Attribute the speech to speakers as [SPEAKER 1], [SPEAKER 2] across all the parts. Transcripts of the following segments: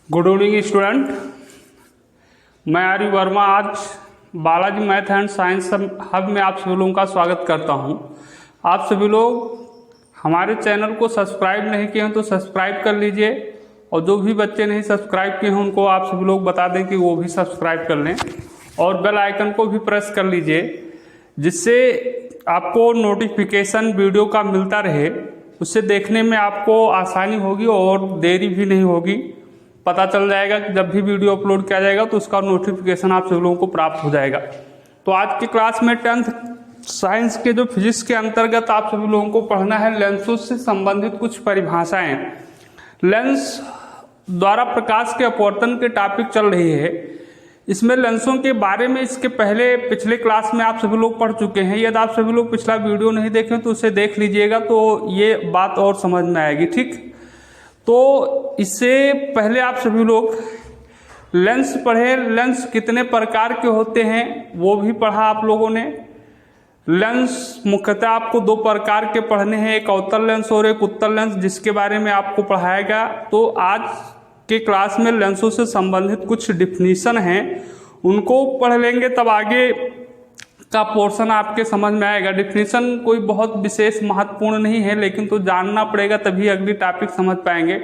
[SPEAKER 1] Good evening student, मैं आर्य वर्मा आज Balaji math and science hub में आप सभी लोगों का स्वागत करता हूं। आप सभी लोग हमारे चैनल को सब्सक्राइब नहीं किए हैं तो सब्सक्राइब कर लीजिए, और जो भी बच्चे नहीं सब्सक्राइब किए हैं उनको आप सभी लोग बता दें कि वो भी सब्सक्राइब कर लें, और बेल आइकन को भी प्रेस कर लीजिए, जिससे आपको नोटिफिकेशन वीडियो का मिलता रहे। उससे देखने में आपको आसानी होगी और देरी भी नहीं होगी। पता चल जाएगा कि जब भी वीडियो अपलोड किया जाएगा तो उसका नोटिफिकेशन आप सभी लोगों को प्राप्त हो जाएगा। तो आज की क्लास में 10th साइंस के जो फिजिक्स के अंतर्गत आप सभी लोगों को पढ़ना है लेंसों से संबंधित कुछ परिभाषाएं। लेंस द्वारा प्रकाश के अपवर्तन के टॉपिक चल रही है। इसमें लेंसों के बारे में इसके पहले पिछले क्लास में आप सभी लोग पढ़ चुके हैं। यदि आप सभी लोग पिछला वीडियो नहीं देखें तो उसे देख लीजिएगा, तो ये बात और समझ में आएगी। ठीक, तो इससे पहले आप सभी लोग लेंस पढ़े, लेंस कितने प्रकार के होते हैं वो भी पढ़ा आप लोगों ने। लेंस मुख्यतः आपको दो प्रकार के पढ़ने हैं, एक अवतल लेंस और एक उत्तल लेंस, जिसके बारे में आपको पढ़ाया गया। तो आज के क्लास में लेंसों से संबंधित कुछ डिफिनीशन हैं, उनको पढ़ लेंगे, तब आगे का पोर्शन आपके समझ में आएगा। डिफिनीशन कोई बहुत विशेष महत्वपूर्ण नहीं है, लेकिन तो जानना पड़ेगा तभी अगली टॉपिक समझ पाएंगे,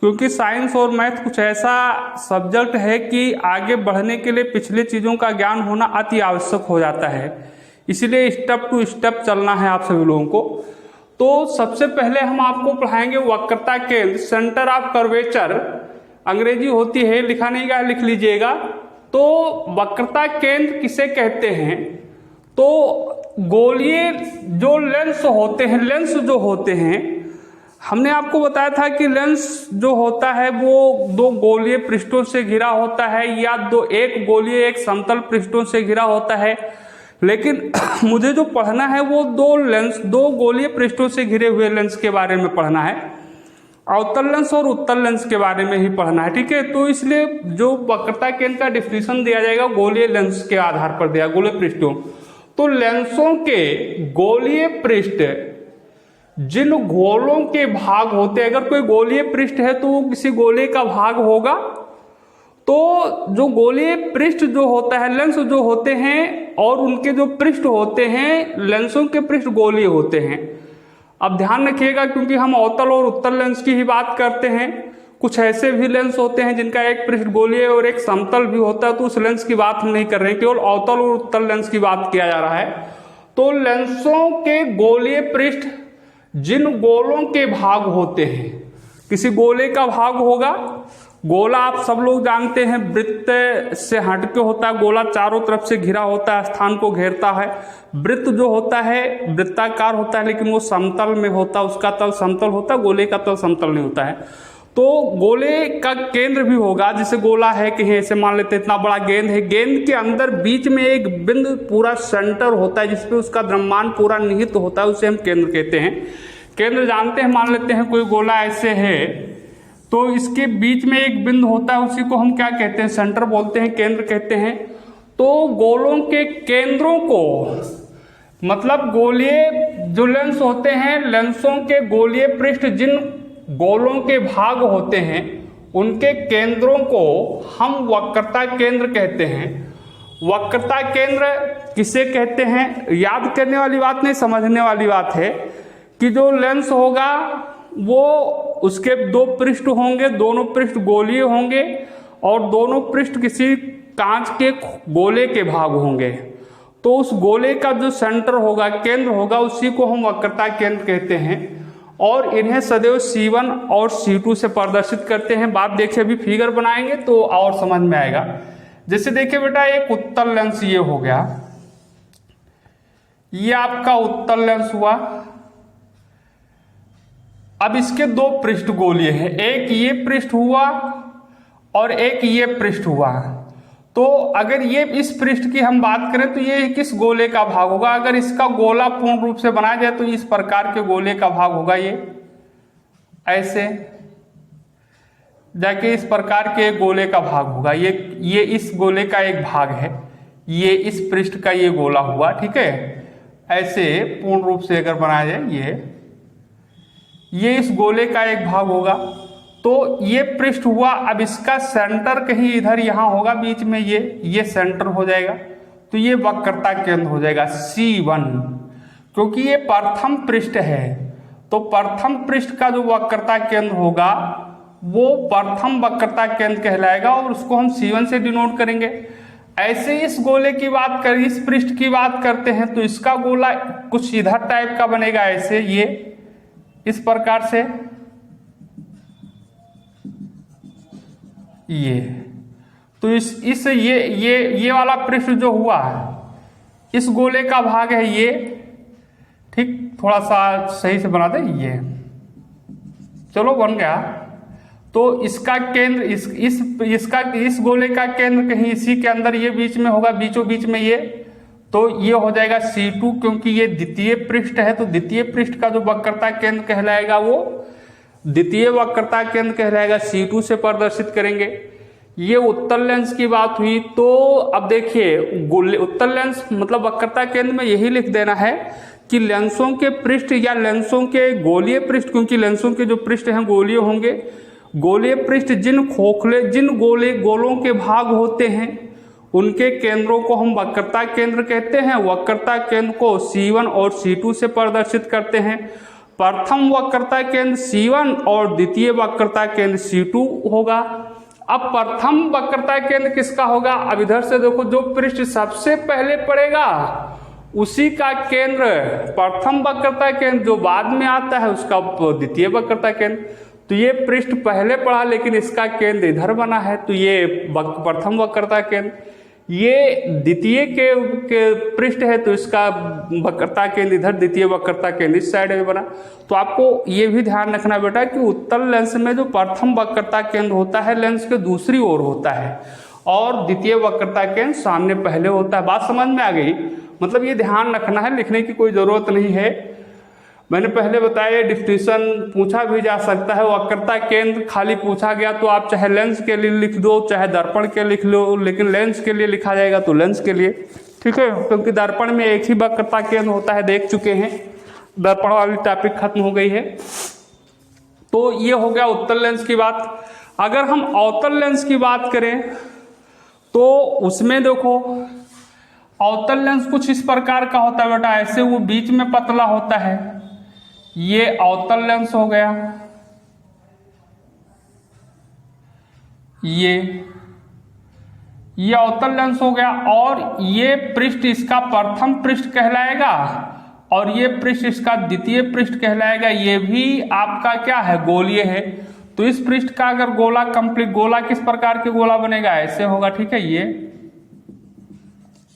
[SPEAKER 1] क्योंकि साइंस और मैथ कुछ ऐसा सब्जेक्ट है कि आगे बढ़ने के लिए पिछले चीज़ों का ज्ञान होना अति आवश्यक हो जाता है। इसीलिए स्टेप टू स्टेप चलना है आप सभी लोगों को। तो सबसे पहले हम आपको पढ़ाएंगे वक्रता केंद्र, सेंटर ऑफ कर्वेचर। अंग्रेजी होती है, लिखा नहीं गया, लिख लीजिएगा। तो वक्रता केंद्र किसे कहते हैं? तो गोलीय जो लेंस होते हैं, लेंस जो होते हैं, हमने आपको बताया था कि लेंस जो होता है वो दो गोलीय पृष्ठों से घिरा होता है, या एक गोलीय एक समतल पृष्ठों से घिरा होता है। लेकिन मुझे जो पढ़ना है वो दो गोलीय पृष्ठों से घिरे हुए लेंस के बारे में पढ़ना है। अवतल लेंस और उत्तल लेंस के बारे में ही पढ़ना है। ठीक है, तो इसलिए जो वक्रता केंद्र का डिफिनीशन दिया जाएगा गोलीय लेंस के आधार पर दिया, गोलीय पृष्ठों। तो लेंसों के गोलीय पृष्ठ जिन गोलों के भाग होते हैं, अगर कोई गोलीय पृष्ठ है तो वो किसी गोले का भाग होगा। तो जो गोलीय पृष्ठ जो होता है, लेंस जो होते हैं और उनके जो पृष्ठ होते हैं, लेंसों के पृष्ठ गोलीय होते हैं। अब ध्यान रखिएगा, क्योंकि हम अवतल और उत्तल लेंस की ही बात करते हैं। कुछ ऐसे भी लेंस होते हैं जिनका एक पृष्ठ गोलीय और एक समतल भी होता है, तो उस लेंस की बात हम नहीं कर रहे हैं, केवल अवतल और उत्तल लेंस की बात किया जा रहा है। तो लेंसों के गोलीय पृष्ठ जिन गोलों के भाग होते हैं, किसी गोले का भाग होगा। गोला आप सब लोग जानते हैं वृत्त से हटके होता है, गोला चारों तरफ से घिरा होता है, स्थान को घेरता है। वृत्त जो होता है वृत्ताकार होता है, लेकिन वो समतल में होता है, उसका तल समतल होता है, गोले का तल समतल नहीं होता है। तो गोले का केंद्र भी होगा, जैसे गोला है कहीं ऐसे मान लेते इतना बड़ा गेंद है, गेंद के अंदर बीच में एक बिंदु पूरा सेंटर होता है जिसपे उसका द्रव्यमान पूरा निहित होता है, उसे हम केंद्र कहते हैं। केंद्र जानते हैं, मान लेते हैं कोई गोला ऐसे है तो इसके बीच में एक बिंदु होता है, उसी को हम क्या कहते हैं? सेंटर बोलते हैं, केंद्र कहते हैं। तो गोलों के केंद्रों को, मतलब गोलीय जो लेंस होते हैं, लेंसों के गोलीय पृष्ठ जिन गोलों के भाग होते हैं उनके केंद्रों को हम वक्रता केंद्र कहते हैं। वक्रता केंद्र किसे कहते हैं? याद करने वाली बात नहीं, समझने वाली बात है कि जो लेंस होगा वो उसके दो पृष्ठ होंगे, दोनों पृष्ठ गोलीय होंगे और दोनों पृष्ठ किसी कांच के गोले के भाग होंगे। तो उस गोले का जो सेंटर होगा, केंद्र होगा, उसी को हम वक्रता केंद्र कहते हैं। और इन्हें सदैव C1 और C2 से प्रदर्शित करते हैं। बात देखिए, अभी फिगर बनाएंगे तो और समझ में आएगा। जैसे देखिए बेटा, एक उत्तल लेंस ये हो गया, ये आपका उत्तल लेंस हुआ। अब इसके दो पृष्ठ गोलीय हैं, एक ये पृष्ठ हुआ और एक ये पृष्ठ हुआ। तो अगर ये इस पृष्ठ की हम बात करें तो ये किस गोले का भाग होगा? अगर इसका गोला पूर्ण रूप से बनाया जाए तो इस प्रकार के गोले का भाग होगा, ये ऐसे जाके इस प्रकार के एक गोले का भाग होगा। ये इस गोले का एक भाग है, ये इस पृष्ठ का ये गोला हुआ। ठीक है, ऐसे पूर्ण रूप से अगर बनाया जाए ये इस गोले का एक भाग होगा तो ये पृष्ठ हुआ। अब इसका सेंटर कहीं इधर यहाँ होगा बीच में, ये सेंटर हो जाएगा। तो ये वक्रता केंद्र हो जाएगा C1, क्योंकि ये प्रथम पृष्ठ है। तो प्रथम पृष्ठ का जो वक्रता केंद्र होगा वो प्रथम वक्रता केंद्र कहलाएगा और उसको हम C1 से डिनोट करेंगे। ऐसे इस गोले की बात करें, इस पृष्ठ की बात करते हैं तो इसका गोला कुछ इधर टाइप का बनेगा, ऐसे ये इस प्रकार से ये। तो ये वाला पृष्ठ जो हुआ है इस गोले का भाग है ये, ठीक, थोड़ा सा सही से बना दे ये, चलो बन गया। तो इसका केंद्र इस गोले का केंद्र कहीं इसी के अंदर ये बीच में होगा, बीचों बीच में ये। तो ये हो जाएगा C2, क्योंकि ये द्वितीय पृष्ठ है। तो द्वितीय पृष्ठ का जो वक्रता केंद्र कहलाएगा वो द्वितीय वक्रता केंद्र कहलाएगा, C2 से प्रदर्शित करेंगे। ये उत्तल लेंस की बात हुई। तो अब देखिए उत्तल लेंस मतलब वक्रता केंद्र में यही लिख देना है कि लेंसों के पृष्ठ या लेंसों के गोलीय पृष्ठ, क्योंकि लेंसों के जो पृष्ठ हैं गोलीय होंगे, गोलीय पृष्ठ जिन गोलों के भाग होते हैं उनके केंद्रों को हम वक्रता केंद्र कहते हैं। वक्रता केंद्र को C1 और C2 से प्रदर्शित करते हैं। प्रथम वक्रता केंद्र C1 और द्वितीय वक्रता केंद्र C2 होगा। अब प्रथम वक्रता केंद्र किसका होगा? अब इधर से देखो, जो पृष्ठ सबसे पहले पड़ेगा उसी का केंद्र प्रथम वक्रता केंद्र, जो बाद में आता है उसका द्वितीय वक्रता केंद्र। तो ये पृष्ठ पहले पड़ा लेकिन इसका केंद्र इधर बना है, तो ये प्रथम वक्रता केंद्र। ये द्वितीय के पृष्ठ है तो इसका वक्रता केंद्र इधर, द्वितीय वक्रता केंद्र इस साइड में बना। तो आपको ये भी ध्यान रखना बेटा कि उत्तल लेंस में जो प्रथम वक्रता केंद्र होता है लेंस के दूसरी ओर होता है और द्वितीय वक्रता केंद्र सामने पहले होता है। बात समझ में आ गई? मतलब ये ध्यान रखना है, लिखने की कोई जरूरत नहीं है। मैंने पहले बताया डिस्टिंक्शन पूछा भी जा सकता है। वक्रता केंद्र खाली पूछा गया तो आप चाहे लेंस के लिए लिख दो चाहे दर्पण के लिख लो, लेकिन लेंस के लिए लिखा जाएगा तो लेंस के लिए, ठीक है, क्योंकि दर्पण में एक ही वक्रता केंद्र होता है, देख चुके हैं, दर्पण वाली टॉपिक खत्म हो गई है। तो ये हो गया उत्तल लेंस की बात। अगर हम अवतल लेंस की बात करें तो उसमें देखो अवतल लेंस कुछ इस प्रकार का होता है बेटा, ऐसे वो बीच में पतला होता है, ये अवतल लेंस हो गया। ये अवतल लेंस हो गया और ये पृष्ठ इसका प्रथम पृष्ठ कहलाएगा और ये पृष्ठ इसका द्वितीय पृष्ठ कहलाएगा। ये भी आपका क्या है? गोलीय है। तो इस पृष्ठ का अगर गोला कंप्लीट, गोला किस प्रकार के गोला बनेगा? ऐसे होगा, ठीक है,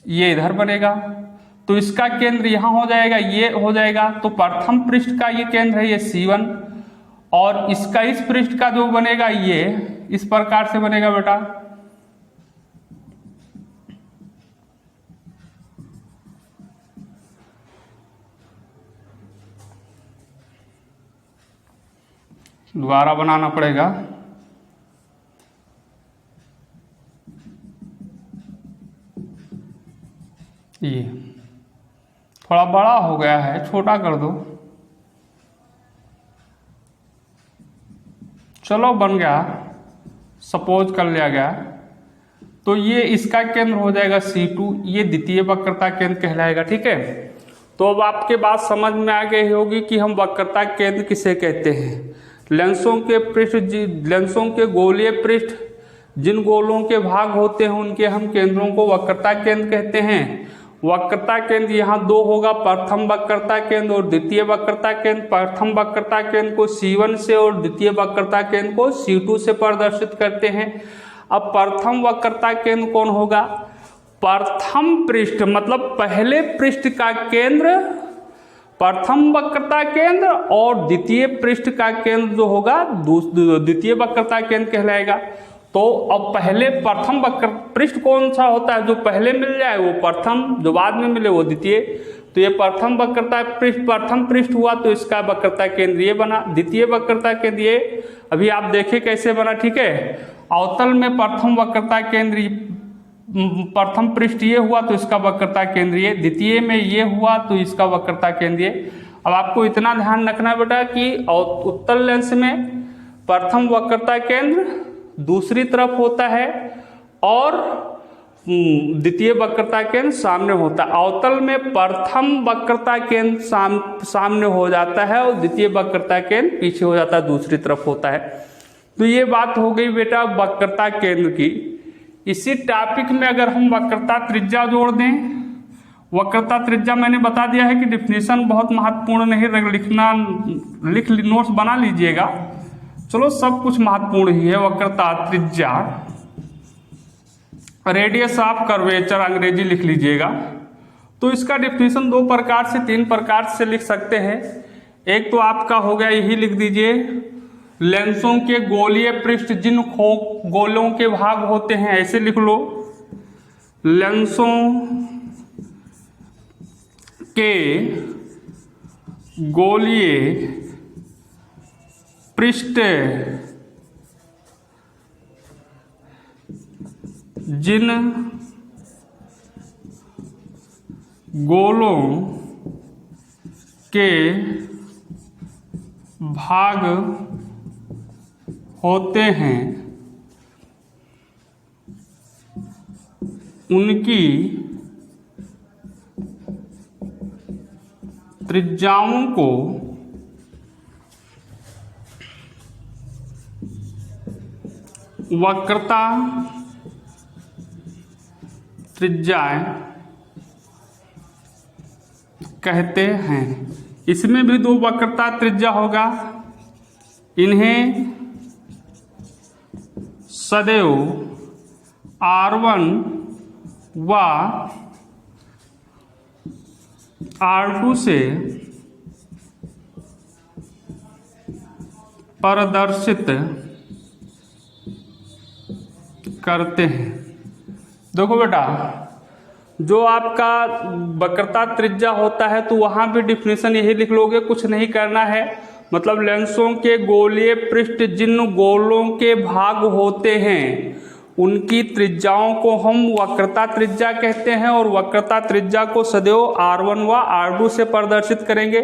[SPEAKER 1] ये इधर बनेगा। तो इसका केंद्र यहां हो जाएगा, ये हो जाएगा। तो प्रथम पृष्ठ का ये केंद्र है, ये C1, और इसका इस पृष्ठ का जो बनेगा ये इस प्रकार से बनेगा बेटा। दोबारा बनाना पड़ेगा। ये थोड़ा बड़ा हो गया है, छोटा कर दो। चलो बन गया, सपोज कर लिया गया। तो ये इसका केंद्र हो जाएगा C2, ये द्वितीय वक्रता केंद्र कहलाएगा, ठीक है। तो अब आपके बात समझ में आ गई होगी कि हम वक्रता केंद्र किसे कहते हैं। लेंसों के पृष्ठ, लेंसों के गोलीय पृष्ठ जिन गोलों के भाग होते हैं उनके हम केंद्रों को वक्रता केंद्र कहते हैं। वक्रता केंद्र यहाँ दो होगा, प्रथम वक्रता केंद्र और द्वितीय वक्रता केंद्र। प्रथम वक्रता केंद्र को C1 से और द्वितीय वक्रता केंद्र को C2 से प्रदर्शित करते हैं। अब प्रथम वक्रता केंद्र कौन होगा? प्रथम पृष्ठ मतलब पहले पृष्ठ का केंद्र प्रथम वक्रता केंद्र और द्वितीय पृष्ठ का केंद्र जो होगा द्वितीय वक्रता केंद्र कहलाएगा। तो अब पहले प्रथम वक्र पृष्ठ कौन सा होता है? जो पहले मिल जाए वो प्रथम, जो बाद में मिले वो द्वितीय। तो ये प्रथम वक्रता पृष्ठ प्रथम पृष्ठ हुआ तो इसका वक्रता केंद्र ये बना। द्वितीय वक्रता केंद्र ये अभी आप देखें कैसे बना, ठीक है। अवतल में प्रथम वक्रता केंद्र प्रथम पृष्ठ ये हुआ तो इसका वक्रता केंद्र ये, द्वितीय में ये हुआ तो इसका वक्रता केंद्र ये। अब आपको इतना ध्यान रखना बेटा कि उत्तल लेंस में प्रथम वक्रता केंद्र दूसरी तरफ होता है और द्वितीय वक्रता केंद्र सामने होता है। अवतल में प्रथम वक्रता केंद्र सामने हो जाता है और द्वितीय वक्रता केंद्र पीछे हो जाता है, दूसरी तरफ होता है। तो ये बात हो गई बेटा वक्रता केंद्र की। इसी टॉपिक में अगर हम वक्रता त्रिज्या जोड़ दें, वक्रता त्रिज्या मैंने बता दिया है कि डिफिनीशन बहुत महत्वपूर्ण नहीं, लिखना नोट्स बना लीजिएगा। चलो सब कुछ महत्वपूर्ण ही है। वक्रता त्रिज्या, रेडियस ऑफ कर्वेचर अंग्रेजी लिख लीजिएगा। तो इसका डिफिनीशन दो प्रकार से तीन प्रकार से लिख सकते हैं। एक तो आपका हो गया, यही लिख दीजिए, लेंसों के गोलीय पृष्ठ जिन गोलों के भाग होते हैं, ऐसे लिख लो, लेंसों के गोलीय पृष्ठ जिन गोलों के भाग होते हैं उनकी त्रिज्याओं को वक्रता त्रिज्याएं कहते हैं। इसमें भी दो वक्रता त्रिज्या होगा, इन्हें सदैव R1 व R2 से प्रदर्शित करते हैं। देखो बेटा, जो आपका वक्रता त्रिज्या होता है तो वहाँ भी डिफिनीशन यही लिख लोगे, कुछ नहीं करना है। मतलब लेंसों के गोलीय पृष्ठ जिन गोलों के भाग होते हैं उनकी त्रिज्याओं को हम वक्रता त्रिज्या कहते हैं और वक्रता त्रिज्या को सदैव R1 व R2 से प्रदर्शित करेंगे।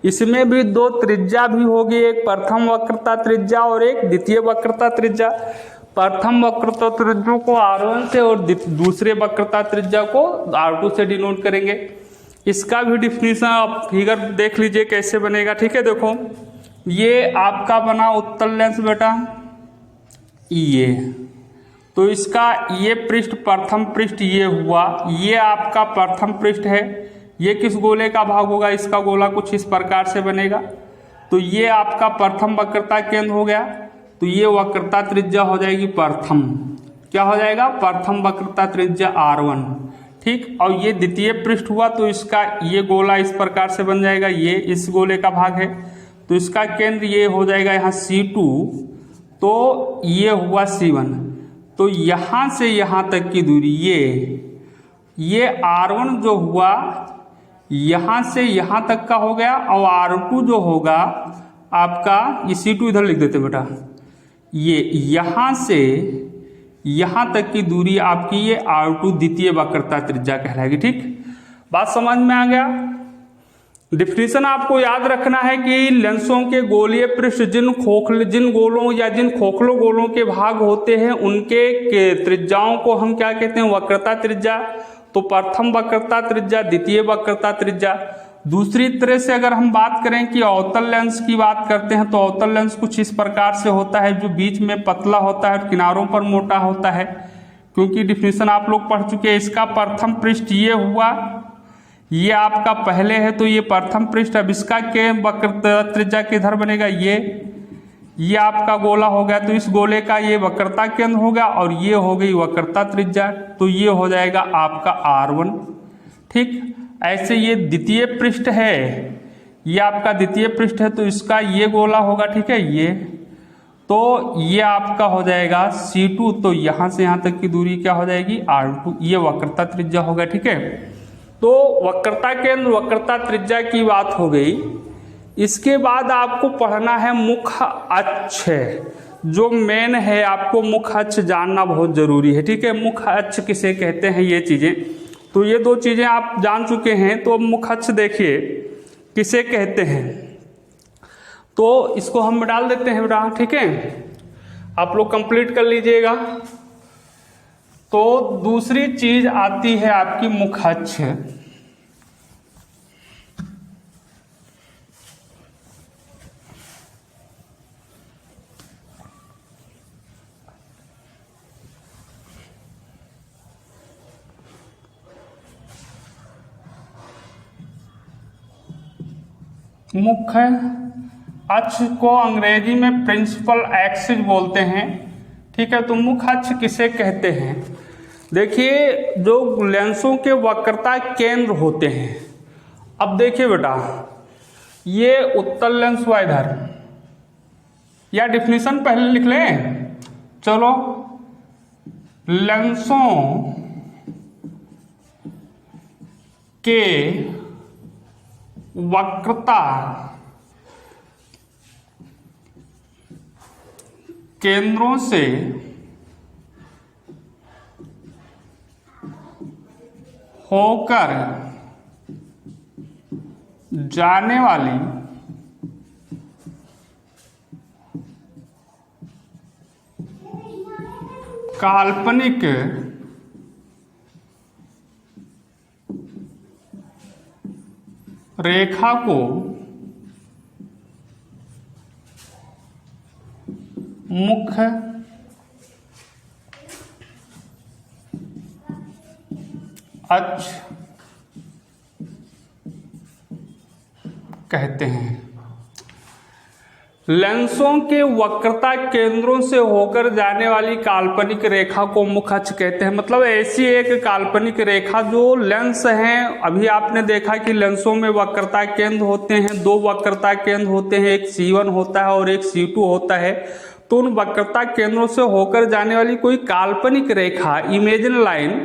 [SPEAKER 1] इसमें भी दो त्रिज्या भी होगी, एक प्रथम वक्रता त्रिज्या और एक द्वितीय वक्रता त्रिज्या। प्रथम वक्रता त्रिज्या को R1 से और दूसरे वक्रता त्रिज्या को R2 से डिनोट करेंगे। इसका भी डिफिनीशन आप फिगर देख लीजिए कैसे बनेगा। ठीक है, देखो ये आपका बना उत्तल लेंस बेटा, ये तो इसका ये पृष्ठ प्रथम पृष्ठ ये हुआ, ये आपका प्रथम पृष्ठ है। ये किस गोले का भाग होगा, इसका गोला कुछ इस प्रकार से बनेगा। तो ये आपका प्रथम वक्रता केंद्र हो गया, तो ये वक्रता त्रिज्या हो जाएगी प्रथम, क्या हो जाएगा, प्रथम वक्रता त्रिज्या R1। ठीक, और ये द्वितीय पृष्ठ हुआ तो इसका ये गोला इस प्रकार से बन जाएगा, ये इस गोले का भाग है तो इसका केंद्र ये हो जाएगा यहाँ C2, तो ये हुआ C1। तो यहाँ से यहाँ तक की दूरी ये R1 जो हुआ यहाँ से यहाँ तक का हो गया, और R2 जो होगा आपका, ये C2 इधर लिख देते बेटा, ये यहाँ से यहाँ तक की दूरी आपकी ये R2 द्वितीय वक्रता त्रिज्या कहलाएगी। ठीक, बात समझ में आ गया। डिफिनीशन आपको याद रखना है कि लेंसों के गोलीय पृष्ठ जिन गोलों या जिन खोखलों गोलों के भाग होते हैं उनके त्रिज्याओं को हम क्या कहते हैं, वक्रता त्रिज्या। तो प्रथम वक्रता त्रिज्या, द्वितीय वक्रता त्रिज्या। दूसरी तरह से अगर हम बात करें कि अवतल लेंस की बात करते हैं तो अवतल लेंस कुछ इस प्रकार से होता है, जो बीच में पतला होता है, किनारों पर मोटा होता है। क्योंकि डिफिनीशन आप लोग पढ़ चुके हैं। इसका प्रथम पृष्ठ ये हुआ, ये आपका पहले है तो ये प्रथम पृष्ठ। अब इसका के वक्रता त्रिज्या किधर बनेगा, ये आपका गोला हो गया, तो इस गोले का ये वक्रता केंद्र हो गया और ये हो गई वक्रता त्रिज्या, तो ये हो जाएगा आपका R1। ठीक, ऐसे ये द्वितीय पृष्ठ है, ये आपका द्वितीय पृष्ठ है तो इसका ये गोला होगा। ठीक है, ये तो ये आपका हो जाएगा C2, तो यहाँ से यहाँ तक की दूरी क्या हो जाएगी, R2, ये वक्रता त्रिज्या होगा। ठीक है, तो वक्रता केंद्र वक्रता त्रिज्या की बात हो गई। इसके बाद आपको पढ़ना है मुख्य अक्ष, जो मेन है, आपको मुख्य अक्ष जानना बहुत जरूरी है। ठीक है, मुख्य अक्ष किसे कहते हैं, ये चीजें, तो ये दो चीजें आप जान चुके हैं। तो मुख्य अक्ष देखिए किसे कहते हैं। तो इसको हम डाल देते हैं बेटा, ठीक है। आप लोग कंप्लीट कर लीजिएगा। तो दूसरी चीज आती है आपकी मुख अक्ष। मुख्य अक्ष को अंग्रेजी में प्रिंसिपल एक्सिस बोलते हैं, ठीक है। तो मुख्य अक्ष किसे कहते हैं? देखिए, जो लेंसों के वक्रता केंद्र होते हैं। अब देखिए बेटा, ये उत्तल लेंस हुआ इधर, या डिफिनीशन पहले लिख लें, चलो। लेंसों के वक्रता केंद्रों से होकर जाने वाली काल्पनिक रेखा को मुख्य अक्ष कहते हैं। लेंसों के वक्रता केंद्रों से होकर जाने वाली काल्पनिक रेखा को मुख्य अक्ष कहते हैं। मतलब ऐसी एक काल्पनिक रेखा जो लेंस हैं, अभी आपने देखा कि लेंसों में वक्रता केंद्र होते हैं, दो वक्रता केंद्र होते हैं, एक C1 होता है और एक C2 होता है। तो उन वक्रता केंद्रों से होकर जाने वाली कोई काल्पनिक रेखा, इमेजिन लाइन,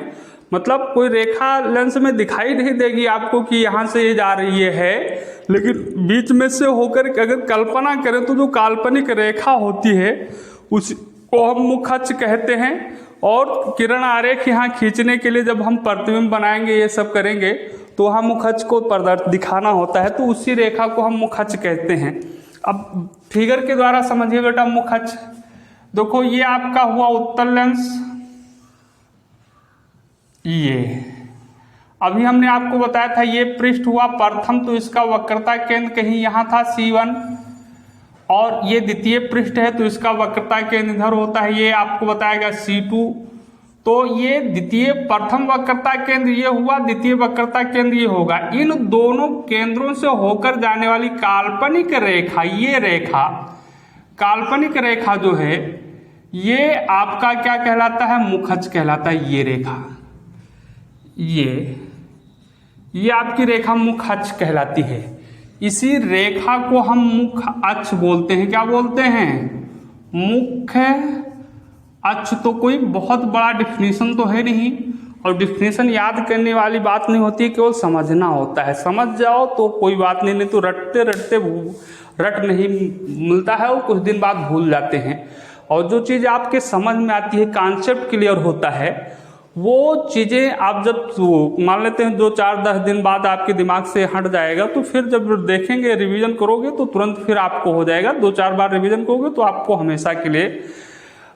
[SPEAKER 1] मतलब कोई रेखा लेंस में दिखाई नहीं देगी आपको कि यहाँ से ये जा रही है, लेकिन बीच में से होकर अगर कल्पना करें तो जो काल्पनिक रेखा होती है उसको हम मुख्य अक्ष कहते हैं। और किरण आरेख यहाँ खींचने के लिए जब हम प्रतिबिंब बनाएंगे, ये सब करेंगे, तो वहाँ मुख्य अक्ष को दिखाना होता है, तो उसी रेखा को हम मुख्य अक्ष कहते हैं। अब फिगर के द्वारा समझिए बेटा मुख्य अक्ष। देखो, ये आपका हुआ उत्तल लेंस, ये अभी हमने आपको बताया था ये पृष्ठ हुआ प्रथम, तो इसका वक्रता केंद्र कहीं यहाँ था C1, और ये द्वितीय पृष्ठ है तो इसका वक्रता केंद्र इधर होता है, ये आपको बताएगा C2। तो ये द्वितीय, प्रथम वक्रता केंद्र ये हुआ, द्वितीय वक्रता केंद्र ये होगा। इन दोनों केंद्रों से होकर जाने वाली काल्पनिक रेखा, ये रेखा, काल्पनिक रेखा जो है, ये आपका क्या कहलाता है? मुख्य अक्ष कहलाता है। ये रेखा, ये आपकी रेखा मुख्य अक्ष कहलाती है। इसी रेखा को हम मुख्य अक्ष बोलते हैं। क्या बोलते हैं? मुख्य अक्ष। तो कोई बहुत बड़ा डिफिनीशन तो है नहीं, और डिफिनीशन याद करने वाली बात नहीं होती, केवल समझना होता है। समझ जाओ तो कोई बात नहीं, नहीं तो रटते रटते रट नहीं मिलता है, और कुछ दिन बाद भूल जाते हैं। और जो चीज़ आपके समझ में आती है, कॉन्सेप्ट क्लियर होता है, वो चीज़ें आप जब मान लेते हैं 2-4-10 दिन बाद आपके दिमाग से हट जाएगा, तो फिर जब देखेंगे, रिवीजन करोगे तो तुरंत फिर आपको हो जाएगा। 2-4 बार रिवीजन करोगे तो आपको हमेशा के लिए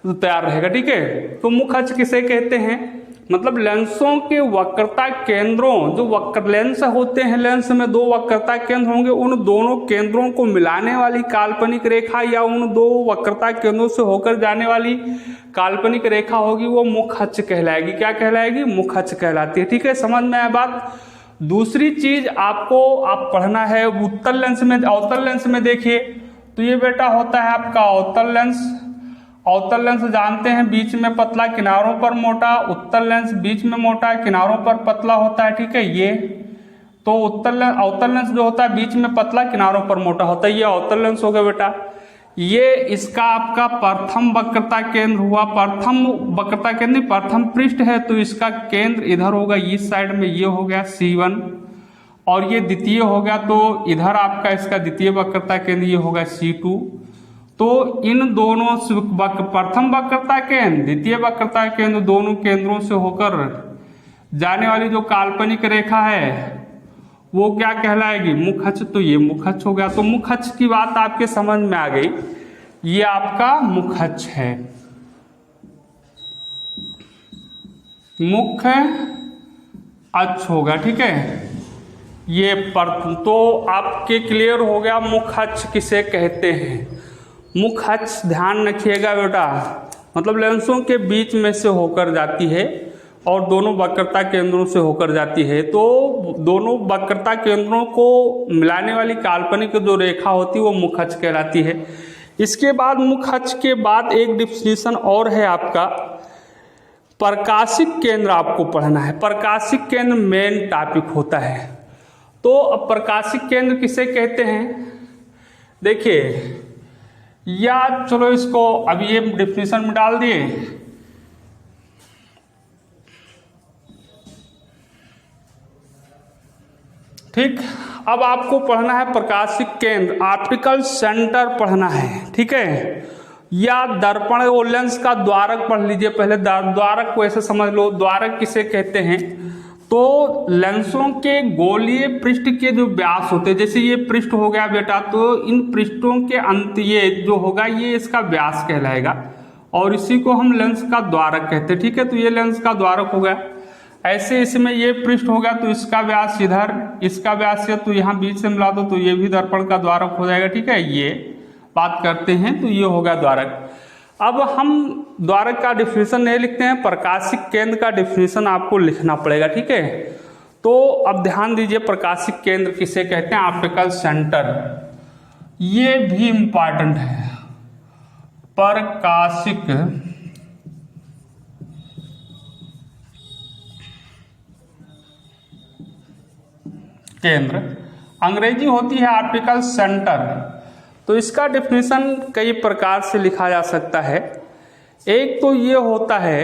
[SPEAKER 1] तैयार रहेगा, ठीक है। तो मुख्य अक्ष किसे कहते हैं? मतलब लेंसों के वक्रता केंद्रों, जो वक्र लेंस होते हैं, लेंस में दो वक्रता केंद्र होंगे, उन दोनों केंद्रों को मिलाने वाली काल्पनिक रेखा, या उन दो वक्रता केंद्रों से होकर जाने वाली काल्पनिक रेखा होगी, वो मुख्य अक्ष कहलाएगी। क्या कहलाएगी? मुख्य अक्ष कहलाती है, ठीक है। समझ में आया बात? दूसरी चीज आपको आप पढ़ना है उत्तल लेंस में, अवतल लेंस में। देखिए, तो ये बेटा होता है आपका अवतल लेंस। अवतल लेंस जानते हैं, बीच में पतला, किनारों पर मोटा। उत्तल लेंस बीच में मोटा, किनारों पर पतला होता है, ठीक है। ये तो अवतल लेंस जो होता है बीच में पतला, किनारों पर मोटा होता है, ये अवतल लेंस हो गया बेटा। ये इसका आपका प्रथम वक्रता केंद्र हुआ। प्रथम वक्रता केंद्र, प्रथम पृष्ठ है तो इसका केंद्र इधर होगा, इस साइड में ये हो गया C1, और ये द्वितीय हो गया, तो इधर आपका इसका द्वितीय वक्रता केंद्र ये होगा C2। तो इन दोनों प्रथम वक्रता केंद्र, द्वितीय वक्रता केंद्र, दोनों केंद्रों से होकर जाने वाली जो काल्पनिक रेखा है वो क्या कहलाएगी, मुख अक्ष। तो ये मुख अक्ष हो गया। तो मुख अक्ष की बात आपके समझ में आ गई, ये आपका मुख अक्ष है, मुख्य अक्ष होगा, ठीक है। ये पर तो आपके क्लियर हो गया मुख अक्ष किसे कहते हैं। मुख अक्ष ध्यान रखिएगा बेटा, मतलब लेंसों के बीच में से होकर जाती है और दोनों वक्रता केंद्रों से होकर जाती है। तो दोनों वक्रता केंद्रों को मिलाने वाली काल्पनिक जो रेखा होती है वो मुख अक्ष कहलाती है। इसके बाद मुख अक्ष के बाद एक डिफिनेशन और है आपका, प्रकाशिक केंद्र आपको पढ़ना है। प्रकाशिक केंद्र मेन टॉपिक होता है। तो अब प्रकाशिक केंद्र किसे कहते हैं, देखिए, या चलो इसको अभी ये डिफिनेशन में डाल दिए। ठीक, अब आपको पढ़ना है प्रकाशिक केंद्र, ऑप्टिकल सेंटर पढ़ना है, ठीक है। या दर्पण और लेंस का द्वारक पढ़ लीजिए पहले। द्वारक को ऐसे समझ लो, द्वारक किसे कहते हैं, तो लेंसों के गोलीय पृष्ठ के जो व्यास होते हैं, जैसे ये पृष्ठ हो गया बेटा, तो इन पृष्ठों के अंत ये जो होगा ये इसका व्यास कहलाएगा और इसी को हम लेंस का द्वारक कहते हैं, ठीक है। तो ये लेंस का द्वारक हो गया। ऐसे इसमें ये पृष्ठ हो गया तो इसका व्यास इधर, इसका व्यास है तो यहाँ बीच से मिला दो तो ये भी दर्पण का द्वारक हो जाएगा, ठीक है। ये बात करते हैं तो ये हो गया द्वारक। अब हम द्वारक का डिफिनेशन नहीं लिखते हैं, प्रकाशिक केंद्र का डिफिनेशन आपको लिखना पड़ेगा, ठीक है। तो अब ध्यान दीजिए, प्रकाशिक केंद्र किसे कहते हैं, ऑप्टिकल सेंटर। ये भी इंपॉर्टेंट है, प्रकाशिक केंद्र, अंग्रेजी होती है ऑप्टिकल सेंटर। तो इसका डिफिनेशन कई प्रकार से लिखा जा सकता है। एक तो ये होता है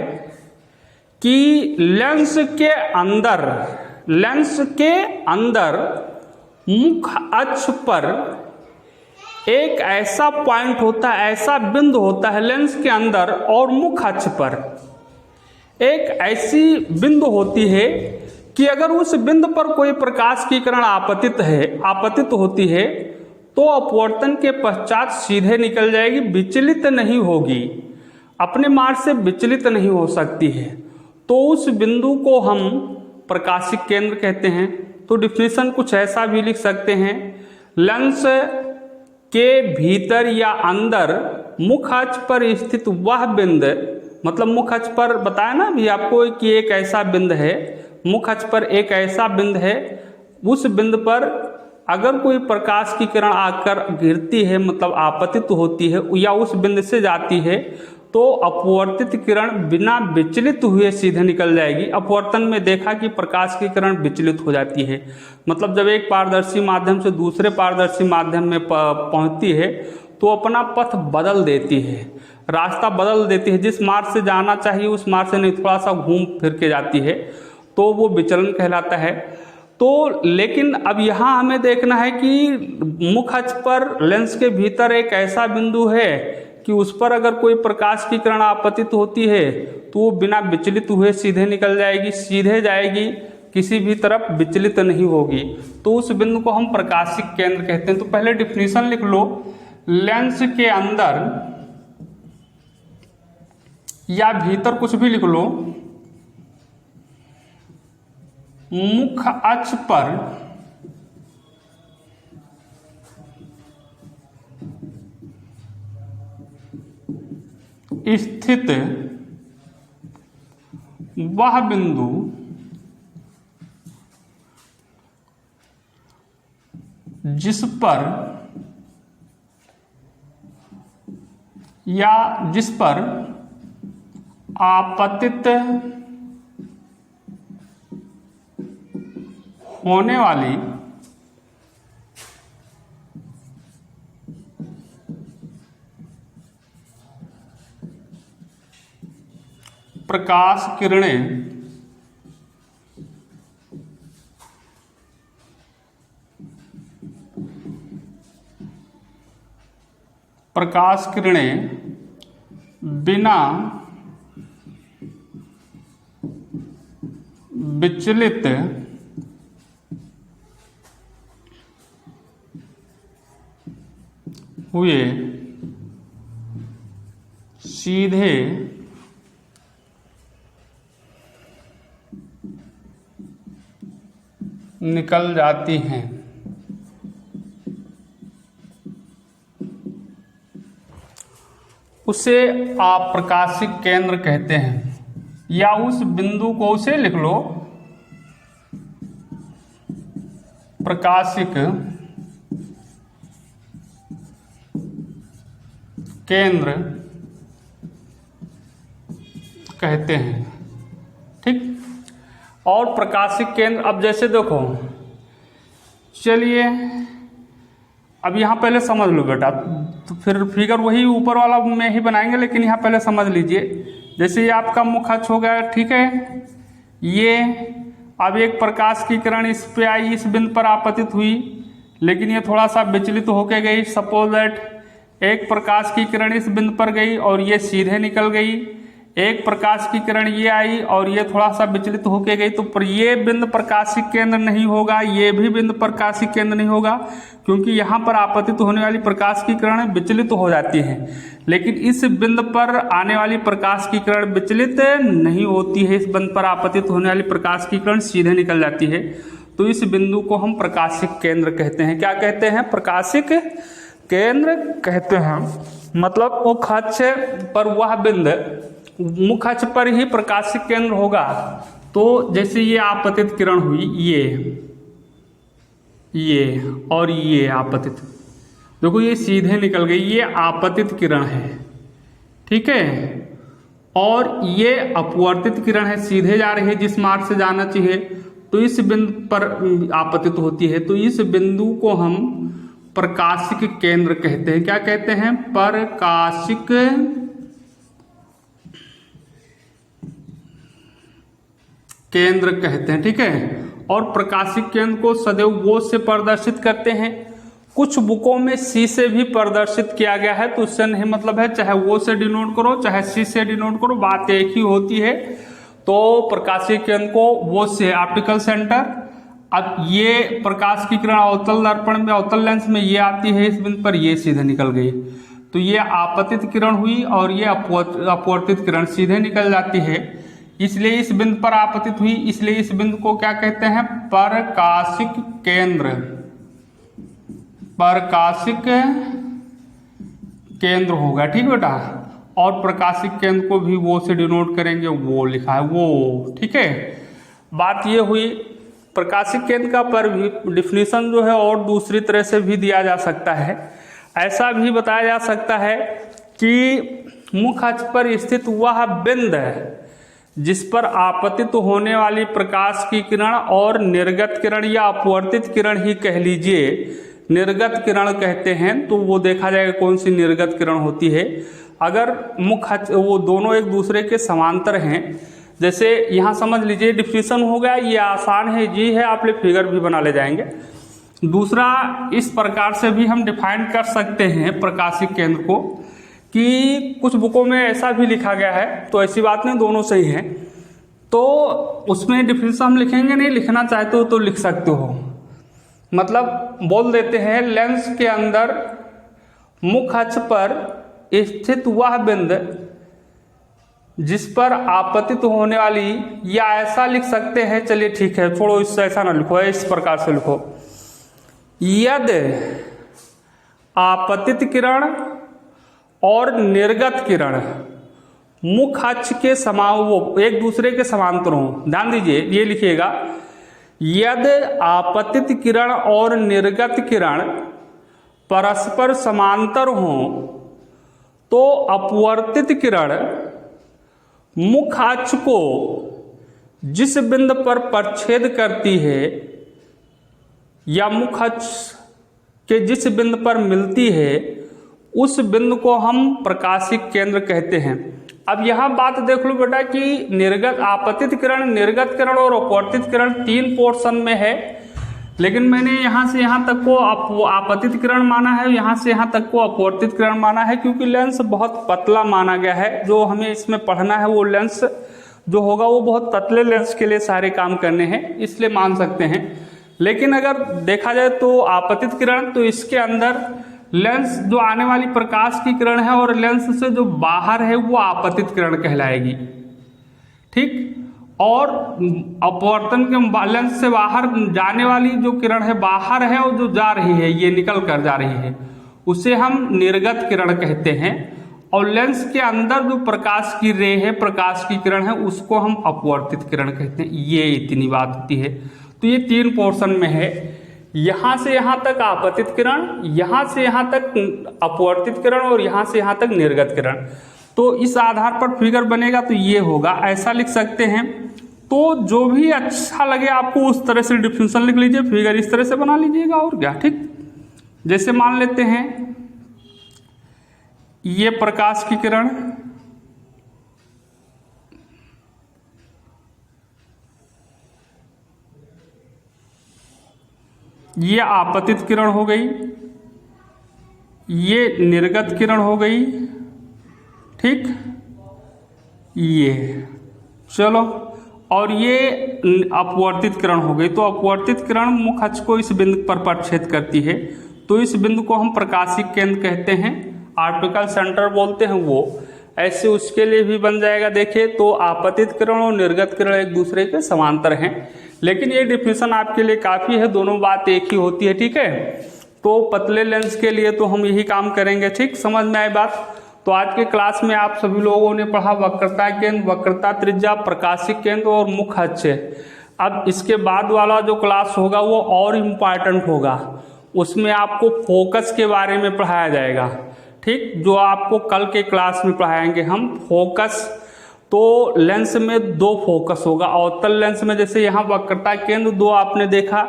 [SPEAKER 1] कि लेंस के अंदर मुख अक्ष पर एक ऐसा पॉइंट होता है, ऐसा बिंदु होता है लेंस के अंदर और मुख अक्ष पर एक ऐसी बिंदु होती है कि अगर उस बिंदु पर कोई प्रकाश की किरण आपतित होती है तो अपवर्तन के पश्चात सीधे निकल जाएगी, विचलित नहीं होगी, अपने मार्ग से विचलित नहीं हो सकती है। तो उस बिंदु को हम प्रकाशिक केंद्र कहते हैं। तो डिफिनेशन कुछ ऐसा भी लिख सकते हैं, लेंस के भीतर या अंदर मुख अक्ष पर स्थित वह बिंदु, मतलब मुख अक्ष पर बताया ना भी आपको कि एक ऐसा बिंदु है, मुख अक्ष पर एक ऐसा बिंदु है, उस बिंदु पर अगर कोई प्रकाश की किरण आकर गिरती है, मतलब आपतित होती है या उस बिंदु से जाती है, तो अपवर्तित किरण बिना विचलित हुए सीधे निकल जाएगी। अपवर्तन में देखा कि प्रकाश की किरण विचलित हो जाती है, मतलब जब एक पारदर्शी माध्यम से दूसरे पारदर्शी माध्यम में पहुंचती है तो अपना पथ बदल देती है, रास्ता बदल देती है, जिस मार्ग से जाना चाहिए उस मार्ग से नहीं, थोड़ा सा घूम फिर के जाती है, तो वो विचलन कहलाता है। तो लेकिन अब यहाँ हमें देखना है कि मुख अक्ष पर लेंस के भीतर एक ऐसा बिंदु है कि उस पर अगर कोई प्रकाश की किरण आपतित होती है तो वो बिना विचलित हुए सीधे निकल जाएगी, सीधे जाएगी, किसी भी तरफ विचलित नहीं होगी। तो उस बिंदु को हम प्रकाशिक केंद्र कहते हैं। तो पहले डिफिनेशन लिख लो, लेंस के अंदर या भीतर कुछ भी लिख लो, मुख अक्ष पर स्थित वह बिंदु जिस पर आपतित होने वाली प्रकाश किरणें बिना विचलित हुए सीधे निकल जाती हैं। उसे आप्रकाशिक केंद्र कहते हैं, या उस बिंदु को उसे लिख लो प्रकाशिक केंद्र कहते हैं। ठीक। और प्रकाशिक केंद्र, अब जैसे देखो, चलिए अब यहाँ पहले समझ लो बेटा, तो फिर फिगर वही ऊपर वाला में ही बनाएंगे, लेकिन यहाँ पहले समझ लीजिए। जैसे ये आपका मुख अक्ष हो गया, ठीक है। ये अब एक प्रकाश की किरण इस पे आई, इस बिंदु पर आपतित हुई, लेकिन ये थोड़ा सा विचलित होके गई। सपोज दैट एक प्रकाश की किरण इस बिंदु पर गई और ये सीधे निकल गई। एक प्रकाश की किरण ये आई और ये थोड़ा सा विचलित होके गई, तो पर ये बिंदु प्रकाशिक केंद्र नहीं होगा, ये भी बिंदु प्रकाशिक केंद्र नहीं होगा, क्योंकि यहाँ पर आपतित होने वाली प्रकाश की किरण विचलित हो जाती है, लेकिन इस बिंदु पर आने वाली प्रकाश की किरण विचलित नहीं होती है। इस बिंदु पर आपतित होने वाली प्रकाश की किरण सीधे निकल जाती है। तो इस बिंदु को हम प्रकाशिक केंद्र कहते हैं। क्या कहते हैं? प्रकाशिक केंद्र कहते हैं। मतलब मुख अक्ष पर वह बिंदु, मुख अक्ष पर ही प्रकाशिक केंद्र होगा। तो जैसे ये आपतित किरण हुई, ये और ये आपतित, देखो ये सीधे निकल गई, ये आपतित किरण है, ठीक है। और ये अपवर्तित किरण है, सीधे जा रही है जिस मार्ग से जाना चाहिए, तो इस बिंदु पर आपतित होती है। तो इस बिंदु को हम प्रकाशिक केंद्र कहते हैं। क्या कहते हैं? प्रकाशिक केंद्र कहते हैं, ठीक है। और प्रकाशिक केंद्र को सदैव वो से प्रदर्शित करते हैं। कुछ बुकों में सी से भी प्रदर्शित किया गया है, तो उससे नहीं मतलब है, चाहे वो से डिनोट करो चाहे सी से डिनोट करो, बात एक ही होती है। तो प्रकाशिक केंद्र को वो से, ऑप्टिकल सेंटर। अब ये प्रकाश की किरण अवतल दर्पण में, अवतल लेंस में ये आती है इस बिंदु पर, ये सीधे निकल गई, तो ये आपतित किरण हुई और ये अपवर्तित किरण सीधे निकल जाती है, इसलिए इस बिंदु पर आपतित हुई, इसलिए इस बिंदु को क्या कहते हैं? प्रकाशिक केंद्र। प्रकाशिक केंद्र होगा, ठीक बेटा। और प्रकाशिक केंद्र को भी वो से डिनोट करेंगे, वो लिखा है वो, ठीक है। बात ये हुई प्रकाशिक केंद्र का, पर भी डिफिनीशन जो है और दूसरी तरह से भी दिया जा सकता है। ऐसा भी बताया जा सकता है कि मुख अक्ष पर स्थित वह बिंदु जिस पर आपतित होने वाली प्रकाश की किरण और निर्गत किरण या अपवर्तित किरण ही कह लीजिए, निर्गत किरण कहते हैं, तो वो देखा जाएगा कौन सी निर्गत किरण होती है। अगर मुख अक्ष वो दोनों एक दूसरे के समांतर हैं, जैसे यहाँ समझ लीजिए डिफिनीशन हो गया, ये आसान है, जी है, आप लोग फिगर भी बना ले जाएंगे। दूसरा, इस प्रकार से भी हम डिफाइन कर सकते हैं प्रकाशिक केंद्र को, कि कुछ बुकों में ऐसा भी लिखा गया है, तो ऐसी बात नहीं, दोनों सही है। तो उसमें डिफिनीशन हम लिखेंगे नहीं, लिखना चाहते हो तो लिख सकते हो। मतलब बोल देते हैं, लेंस के अंदर मुख अक्ष पर स्थित वह बिंदु जिस पर आपतित होने वाली, या ऐसा लिख सकते हैं, चलिए ठीक है, छोड़ो, इससे ऐसा ना लिखो, इस प्रकार से लिखो, यदि आपतित किरण और निर्गत किरण मुख अक्ष के वो एक दूसरे के समांतर हों। ध्यान दीजिए, ये लिखिएगा, यदि आपतित किरण और निर्गत किरण परस्पर समांतर हों, तो अपवर्तित किरण मुख अक्ष को जिस बिंदु पर प्रच्छेद करती है या मुख अक्ष के जिस बिंदु पर मिलती है, उस बिंदु को हम प्रकाशिक केंद्र कहते हैं। अब यहाँ बात देख लो बेटा कि निर्गत, आपतित किरण, निर्गत किरण और अपवर्तित किरण 3 पोर्शन में है, लेकिन मैंने यहाँ से यहाँ तक को आपतित किरण माना है, यहाँ से यहाँ तक को अपवर्तित किरण माना है, क्योंकि लेंस बहुत पतला माना गया है। जो हमें इसमें पढ़ना है वो लेंस जो होगा वो बहुत पतले लेंस के लिए सारे काम करने हैं, इसलिए मान सकते हैं। लेकिन अगर देखा जाए तो आपतित किरण, तो इसके अंदर लेंस जो आने वाली प्रकाश की किरण है और लेंस से जो बाहर है वो आपतित किरण कहलाएगी। ठीक, और अपवर्तन के लेंस से बाहर जाने वाली जो किरण है बाहर है और जो जा रही है ये निकल कर जा रही है उसे हम निर्गत किरण कहते हैं। और लेंस के अंदर जो प्रकाश की रे है, प्रकाश की किरण है, उसको हम अपवर्तित किरण कहते हैं। ये इतनी बात होती है। तो ये 3 पोर्शन में है, यहाँ से यहाँ तक आपतित किरण, यहाँ से यहाँ तक अपवर्तित किरण और यहाँ से यहाँ तक निर्गत किरण। तो इस आधार पर फिगर बनेगा तो ये होगा, ऐसा लिख सकते हैं। तो जो भी अच्छा लगे आपको उस तरह से डिफिनेशन लिख लीजिए, फिगर इस तरह से बना लीजिएगा और क्या। ठीक, जैसे मान लेते हैं ये प्रकाश की किरण, ये आपतित किरण हो गई, ये निर्गत किरण हो गई। ठीक, ये चलो, और ये अपवर्तित किरण हो गई। तो अपवर्तित किरण मुख्य अक्ष को इस बिंदु पर प्रक्षेद करती है, तो इस बिंदु को हम प्रकाशिक केंद्र कहते हैं, ऑप्टिकल सेंटर बोलते हैं वो। ऐसे उसके लिए भी बन जाएगा। देखिए, तो आपतित किरण और निर्गत किरण एक दूसरे के समांतर हैं, लेकिन ये डिफिनेशन आपके लिए काफ़ी है, दोनों बात एक ही होती है। ठीक है, तो पतले लेंस के लिए तो हम यही काम करेंगे। ठीक, समझ में आई बात। तो आज के क्लास में आप सभी लोगों ने पढ़ा वक्रता केंद्र, वक्रता त्रिज्या, प्रकाशिक केंद्र और मुख्य अक्ष। अब इसके बाद वाला जो क्लास होगा वो और इम्पॉर्टेंट होगा, उसमें आपको फोकस के बारे में पढ़ाया जाएगा। ठीक, जो आपको कल के क्लास में पढ़ाएंगे हम फोकस। तो लेंस में 2 फोकस होगा। अवतल लेंस में जैसे यहाँ वक्रता केंद्र 2 आपने देखा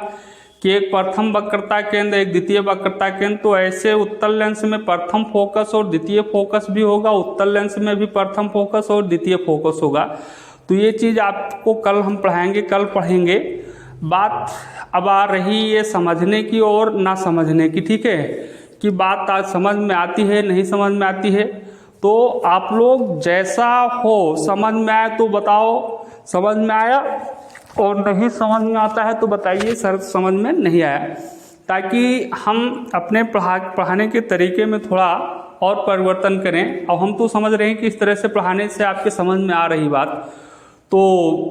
[SPEAKER 1] कि एक प्रथम वक्रता केंद्र, एक द्वितीय वक्रता केंद्र, तो ऐसे उत्तल लेंस में प्रथम फोकस और द्वितीय फोकस भी होगा, उत्तल लेंस में भी प्रथम फोकस और द्वितीय फोकस होगा। तो ये चीज़ आपको कल हम पढ़ाएंगे, कल पढ़ेंगे। बात अब आ रही ये समझने की और ना समझने की। ठीक है, कि बात आज समझ में आती है नहीं समझ में आती है, तो आप लोग जैसा हो, समझ में आए तो बताओ समझ में आया, और नहीं समझ में आता है तो बताइए सर समझ में नहीं आया, ताकि हम अपने पढ़ाने के तरीके में थोड़ा और परिवर्तन करें। अब हम तो समझ रहे हैं कि इस तरह से पढ़ाने से आपके समझ में आ रही बात, तो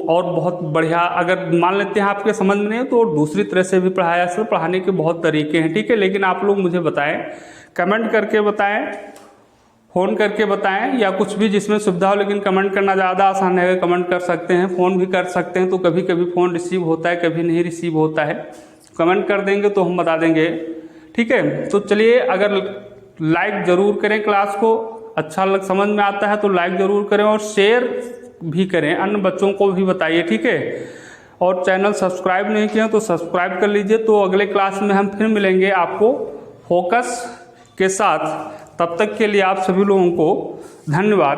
[SPEAKER 1] और बहुत बढ़िया। अगर मान लेते हैं आपके समझ में नहीं तो दूसरी तरह से भी पढ़ाया, सर पढ़ाने के बहुत तरीके हैं। ठीक है, लेकिन आप लोग मुझे बताएं, कमेंट करके बताएं, फ़ोन करके बताएं, या कुछ भी जिसमें सुविधा हो। लेकिन कमेंट करना ज़्यादा आसान है, कमेंट कर सकते हैं, फ़ोन भी कर सकते हैं। तो कभी कभी फ़ोन रिसीव होता है, कभी नहीं रिसीव होता है। कमेंट कर देंगे तो हम बता देंगे। ठीक है, तो चलिए, अगर लाइक ज़रूर करें, क्लास को अच्छा समझ में आता है तो लाइक ज़रूर करें और शेयर भी करें, अन्य बच्चों को भी बताइए। ठीक है, और चैनल सब्सक्राइब नहीं किया तो सब्सक्राइब कर लीजिए। तो अगले क्लास में हम फिर मिलेंगे आपको फोकस के साथ। तब तक के लिए आप सभी लोगों को धन्यवाद।